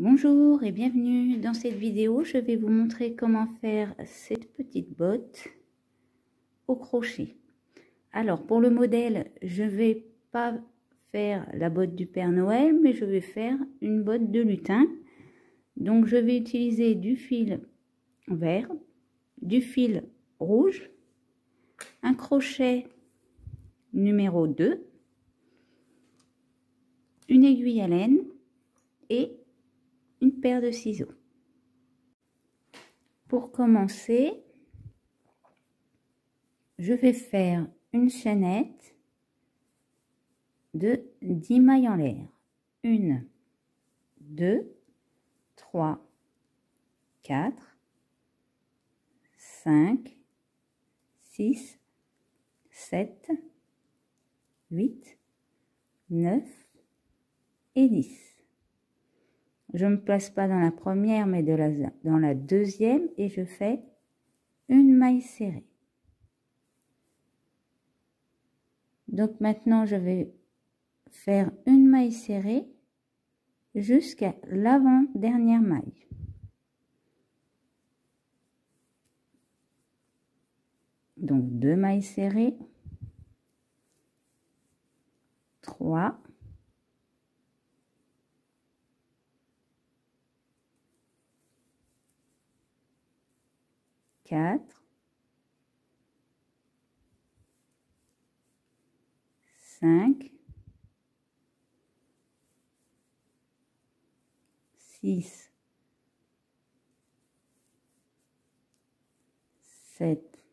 Bonjour et bienvenue. Dans cette vidéo, je vais vous montrer comment faire cette petite botte au crochet. Alors pour le modèle, je vais pas faire la botte du Père Noël, mais je vais faire une botte de lutin. Donc je vais utiliser du fil vert, du fil rouge, un crochet numéro 2, une aiguille à laine et une paire de ciseaux. Pour commencer, je vais faire une chaînette de 10 mailles en l'air. 1, 2, 3, 4, 5, 6, 7, 8, 9 et 10. Je ne me place pas dans la première, mais dans la deuxième, et je fais une maille serrée. Donc maintenant, je vais faire une maille serrée jusqu'à l'avant-dernière maille. Donc 2 mailles serrées, 3, 4, 5, 6, 7,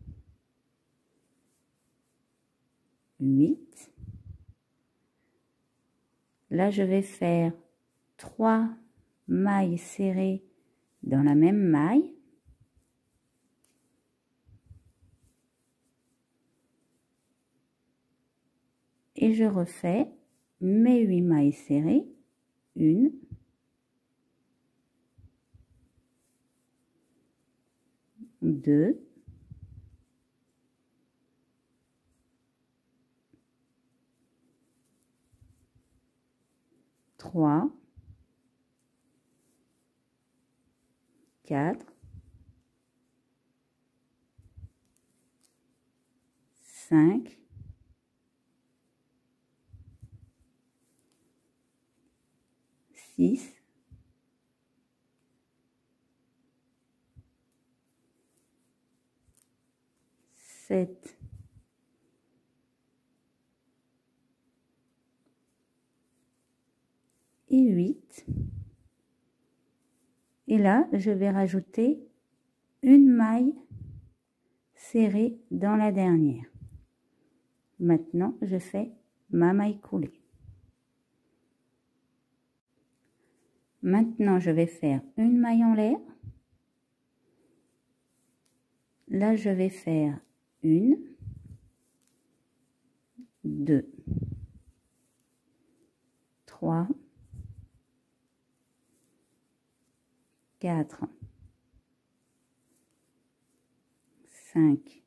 8. Là, je vais faire 3 mailles serrées dans la même maille. Et je refais mes 8 mailles serrées. 1, 2, 3, 4, 5, 6, 7, et 8. Et là, je vais rajouter une maille serrée dans la dernière. Maintenant, je fais ma maille coulée. Maintenant, je vais faire une maille en l'air. Là, je vais faire 1, 2, 3, 4, 5,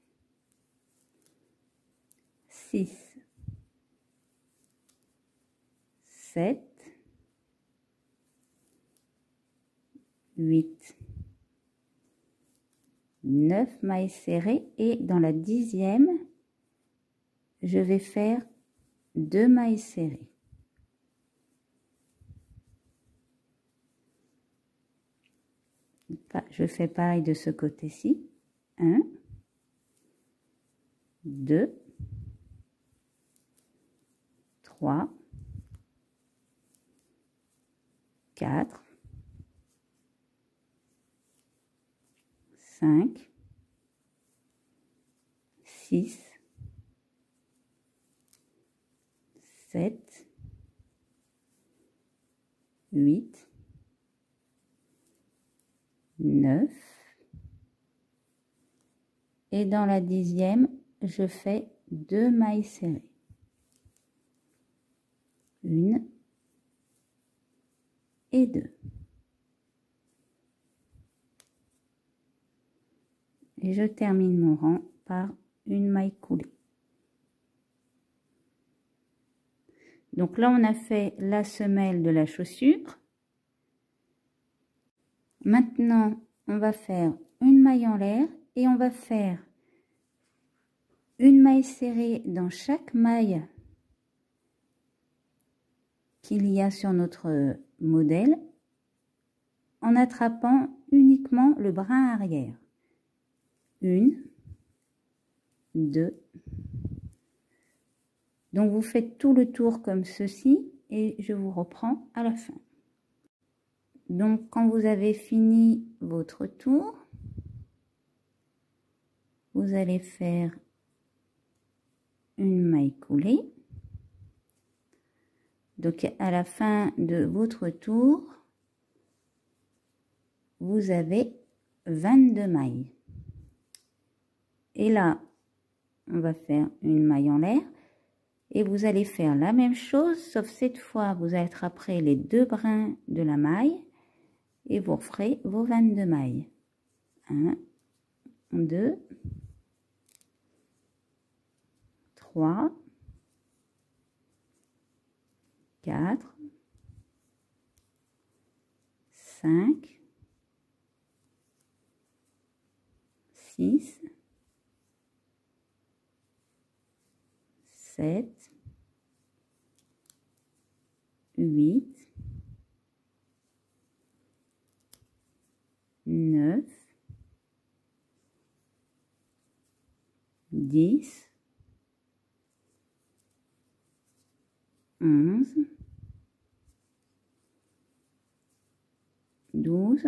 6, 7, 8, 9 mailles serrées, et dans la 10e, je vais faire 2 mailles serrées. Je fais pareil de ce côté-ci. 1, 2, 3, 4, 5, 6, 7, 8, 9. Et dans la 10e, je fais 2 mailles serrées. 1 et 2. Et je termine mon rang par une maille coulée. Donc là, on a fait la semelle de la chaussure. Maintenant, on va faire une maille en l'air et on va faire une maille serrée dans chaque maille qu'il y a sur notre modèle en attrapant uniquement le brin arrière. 1, 2. Donc vous faites tout le tour comme ceci et je vous reprends à la fin. Donc quand vous avez fini votre tour, vous allez faire une maille coulée. Donc à la fin de votre tour, vous avez 22 mailles. Et là, on va faire une maille en l'air. Et vous allez faire la même chose, sauf cette fois, vous attraperez les deux brins de la maille et vous referez vos 22 mailles. 1, 2, 3, 4, 5, 6, 7, 8, 9, 10, 11, 12,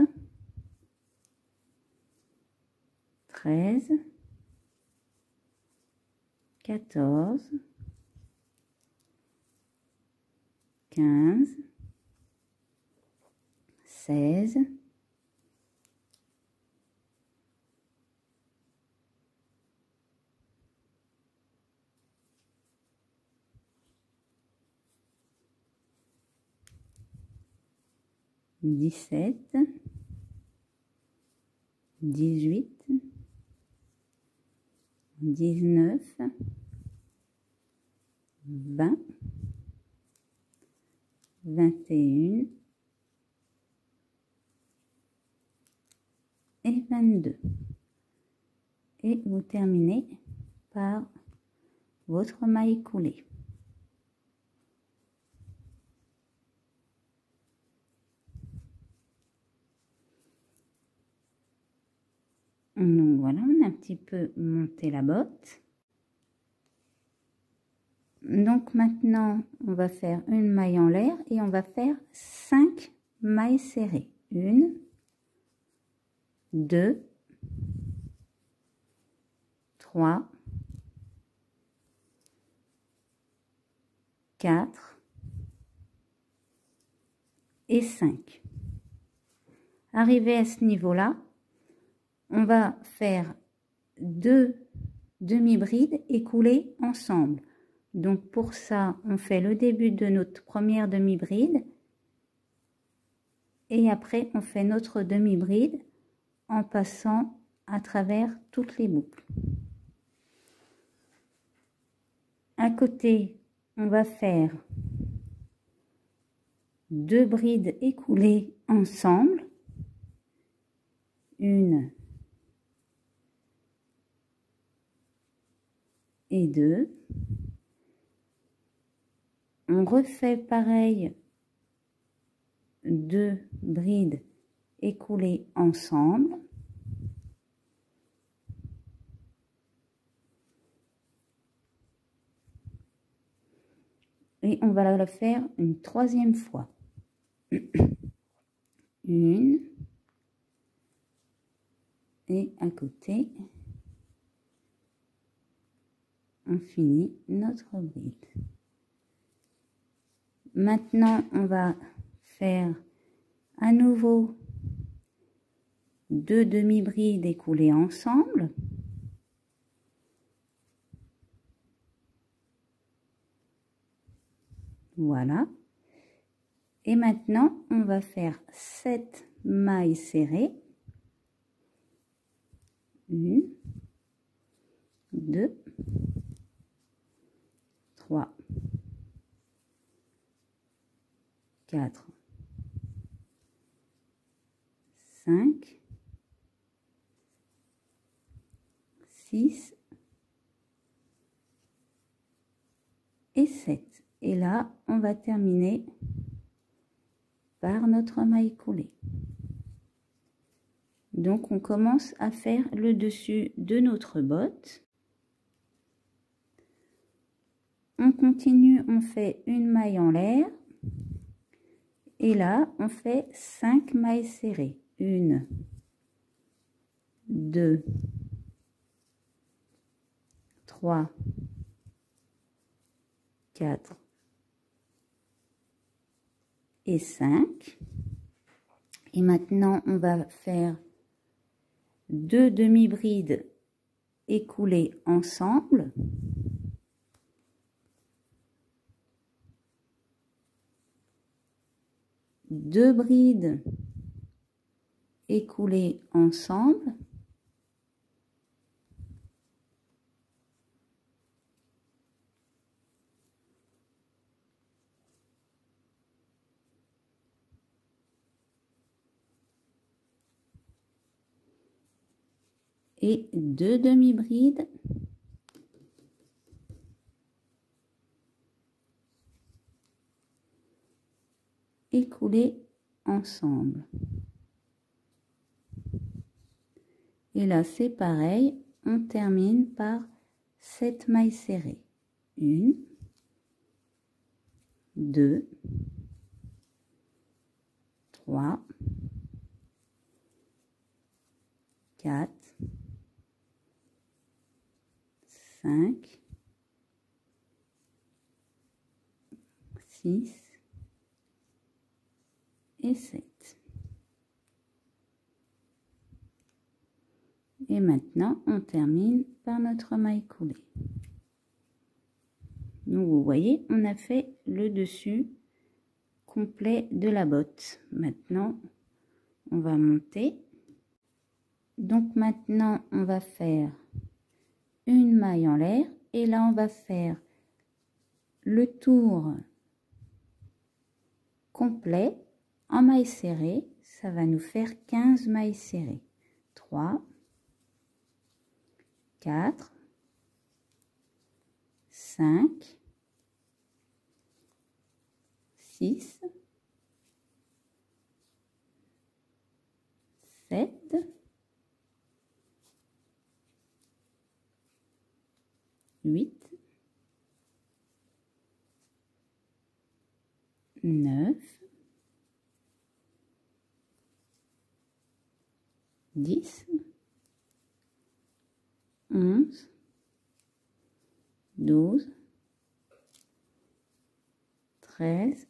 13, 14, 15, 16, 17, 18, 19, 20, 21 et 22. Et vous terminez par votre maille coulée. Donc voilà, on a un petit peu monté la botte. Donc maintenant, on va faire une maille en l'air et on va faire 5 mailles serrées. 1, 2, 3, 4 et 5. Arrivé à ce niveau-là, on va faire 2 demi-brides et couler ensemble. Donc pour ça, on fait le début de notre première demi-bride et après on fait notre demi-bride en passant à travers toutes les boucles. À côté, on va faire 2 brides écoulées ensemble. 1 et 2. On refait pareil, 2 brides écoulées ensemble. Et on va le faire une troisième fois. 1 et à côté, on finit notre bride. Maintenant, on va faire à nouveau 2 demi-brides écoulées ensemble. Voilà. Et maintenant, on va faire 7 mailles serrées. 1, 2, 3, 4, 5, 6 et 7. Et là, on va terminer par notre maille coulée. Donc, on commence à faire le dessus de notre botte. On continue, on fait une maille en l'air. Et là, on fait 5 mailles serrées. 1, 2, 3, 4 et 5. Et maintenant, on va faire 2 demi-brides écoulées ensemble. Deux brides écoulées ensemble. Et 2 demi-brides écoulées ensemble. Et là, c'est pareil, on termine par 7 mailles serrées. 1, 2, 3, 4, 5, 6 et 7. Et maintenant, on termine par notre maille coulée. Donc, vous voyez, on a fait le dessus complet de la botte. Maintenant, on va monter. Donc, maintenant, on va faire une maille en l'air. Et là, on va faire le tour complet en maille serrée. Ça va nous faire 15 mailles serrées. 3, 4, 5, 6, 7, 8, 9, 10, 11, 12, 13,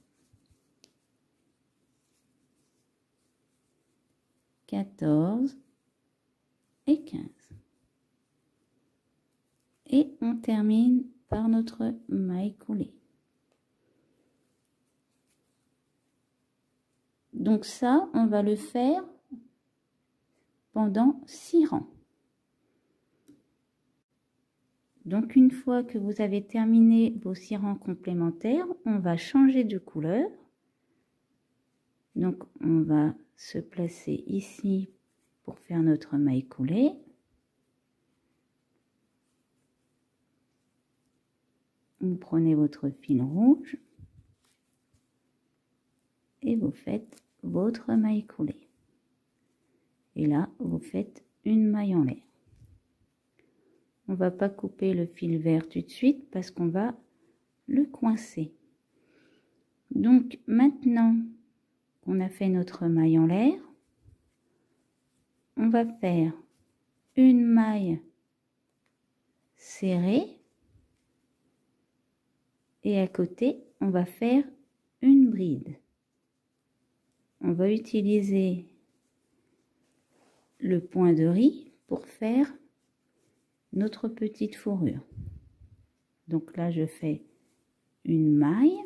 14 et 15. Et on termine par notre maille coulée. Donc ça, on va le faire pendant 6 rangs. Donc une fois que vous avez terminé vos 6 rangs complémentaires, on va changer de couleur. Donc on va se placer ici pour faire notre maille coulée. Vous prenez votre fil rouge et vous faites votre maille coulée. Et là, vous faites une maille en l'air. On va pas couper le fil vert tout de suite parce qu'on va le coincer. Donc maintenant qu'on a fait notre maille en l'air, on va faire une maille serrée et à côté on va faire une bride. On va utiliser le point de riz pour faire notre petite fourrure. Donc là je fais une maille,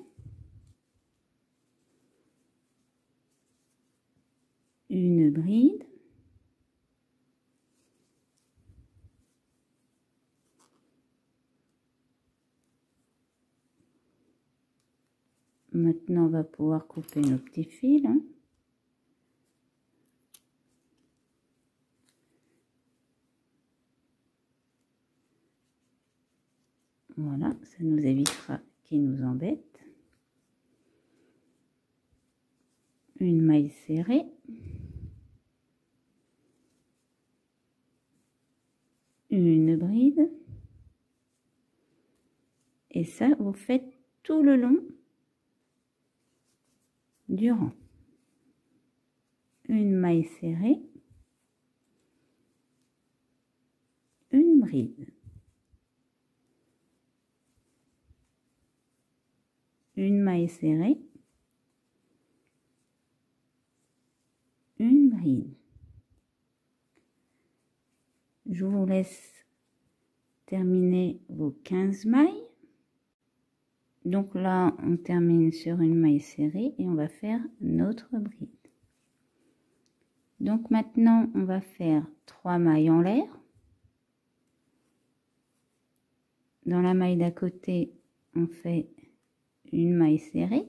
une bride, maintenant on va pouvoir couper nos petits fils, hein. Voilà, ça nous évitera qu'il nous embête. Une maille serrée. Une bride. Et ça, vous faites tout le long du rang. Une maille serrée. Une bride. Une maille serrée. Une bride. Je vous laisse terminer vos 15 mailles. Donc là, on termine sur une maille serrée et on va faire notre bride. Donc maintenant, on va faire 3 mailles en l'air. Dans la maille d'à côté, on fait une maille serrée,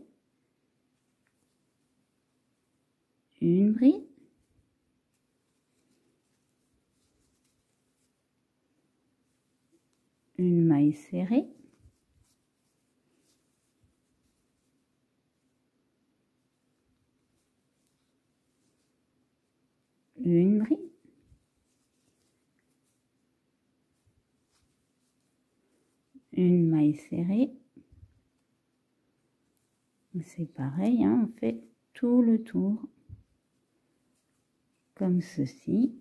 une bride, une maille serrée, une bride, une maille serrée. C'est pareil, hein, on fait tout le tour comme ceci.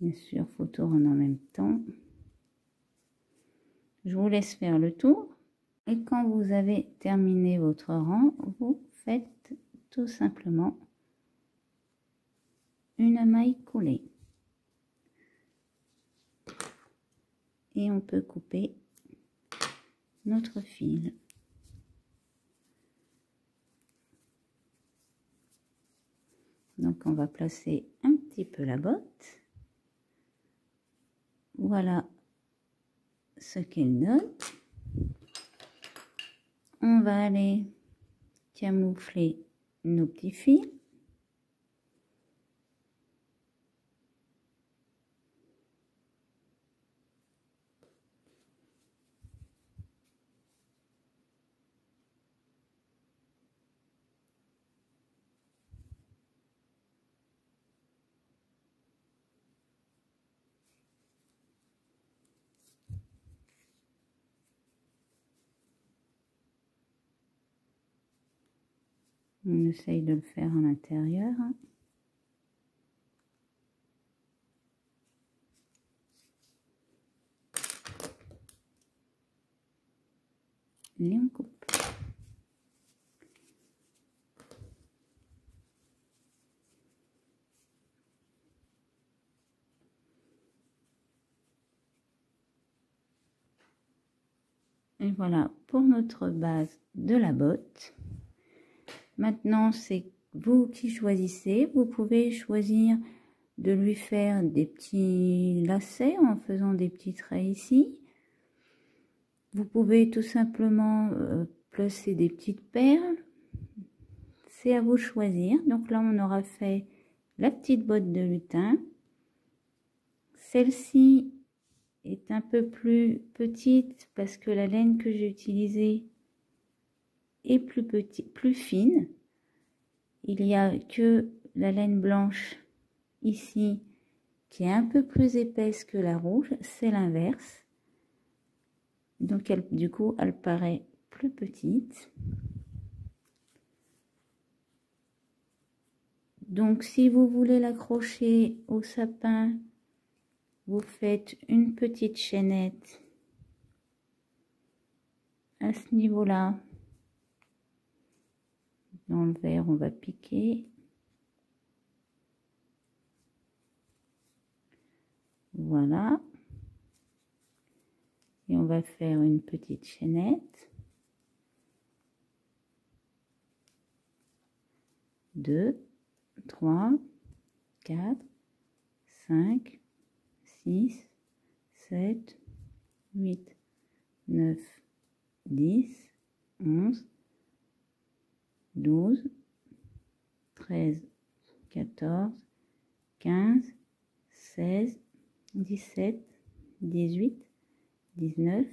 Bien sûr, faut tourner en même temps. Je vous laisse faire le tour. Et quand vous avez terminé votre rang, vous faites tout simplement une maille coulée. Et on peut couper notre fil. Donc on va placer un petit peu la botte. Voilà ce qu'elle donne. On va aller camoufler nos petits fils. On essaye de le faire à l'intérieur. Et on coupe. Et voilà pour notre base de la botte. Maintenant, c'est vous qui choisissez. Vous pouvez choisir de lui faire des petits lacets en faisant des petits traits ici. Vous pouvez tout simplement placer des petites perles. C'est à vous de choisir. Donc là, on aura fait la petite botte de lutin. Celle-ci est un peu plus petite parce que la laine que j'ai utilisée est plus fine. Il y a que la laine blanche ici qui est un peu plus épaisse que la rouge, c'est l'inverse. Donc du coup, elle paraît plus petite. Donc si vous voulez l'accrocher au sapin, vous faites une petite chaînette à ce niveau-là. Dans le vert, on va piquer. Voilà. Et on va faire une petite chaînette. 2, 3, 4, 5, 6, 7, 8, 9, 10, 11, 12, 13, 14, 15, 16, 17, 18, 19,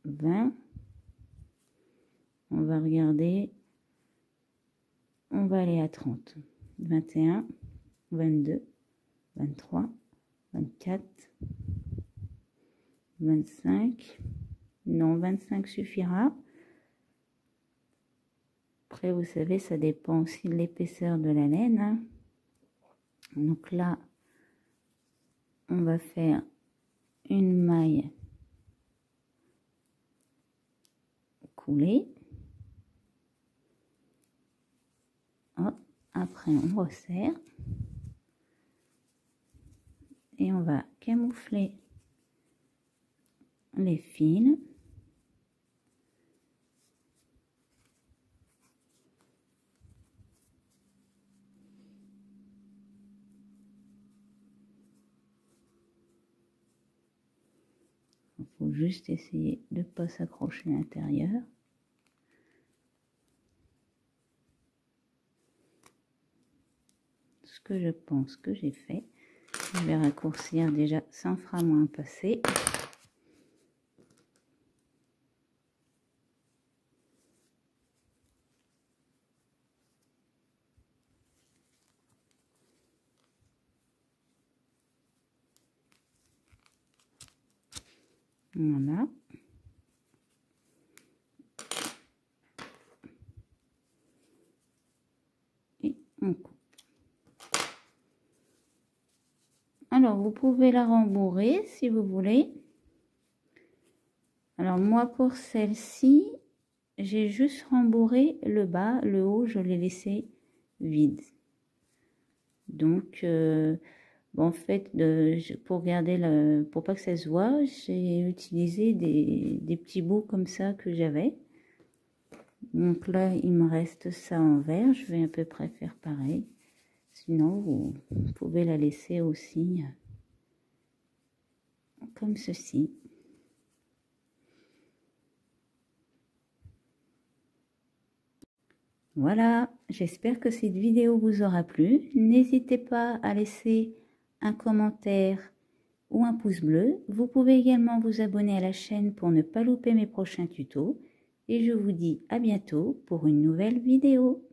20. On va regarder. On va aller à 30. 21, 22, 23, 24, 25. Non, 25 suffira. Après, vous savez, ça dépend aussi de l'épaisseur de la laine, hein. Donc là, on va faire une maille coulée. Hop, après, on resserre. Et on va camoufler les fils. Il faut juste essayer de ne pas s'accrocher à l'intérieur. Ce que je pense que j'ai fait, je vais raccourcir déjà, ça en fera moins passer. Voilà. Et on coupe. Alors, vous pouvez la rembourrer si vous voulez. Alors, moi, pour celle-ci, j'ai juste rembourré le bas. Le haut, je l'ai laissé vide. Donc, bon, en fait, pour garder pour pas que ça se voit, j'ai utilisé des petits bouts comme ça que j'avais. Donc là, il me reste ça en vert. Je vais à peu près faire pareil. Sinon, vous pouvez la laisser aussi comme ceci. Voilà, j'espère que cette vidéo vous aura plu. N'hésitez pas à laisser un commentaire ou un pouce bleu. Vous pouvez également vous abonner à la chaîne pour ne pas louper mes prochains tutos. Et je vous dis à bientôt pour une nouvelle vidéo.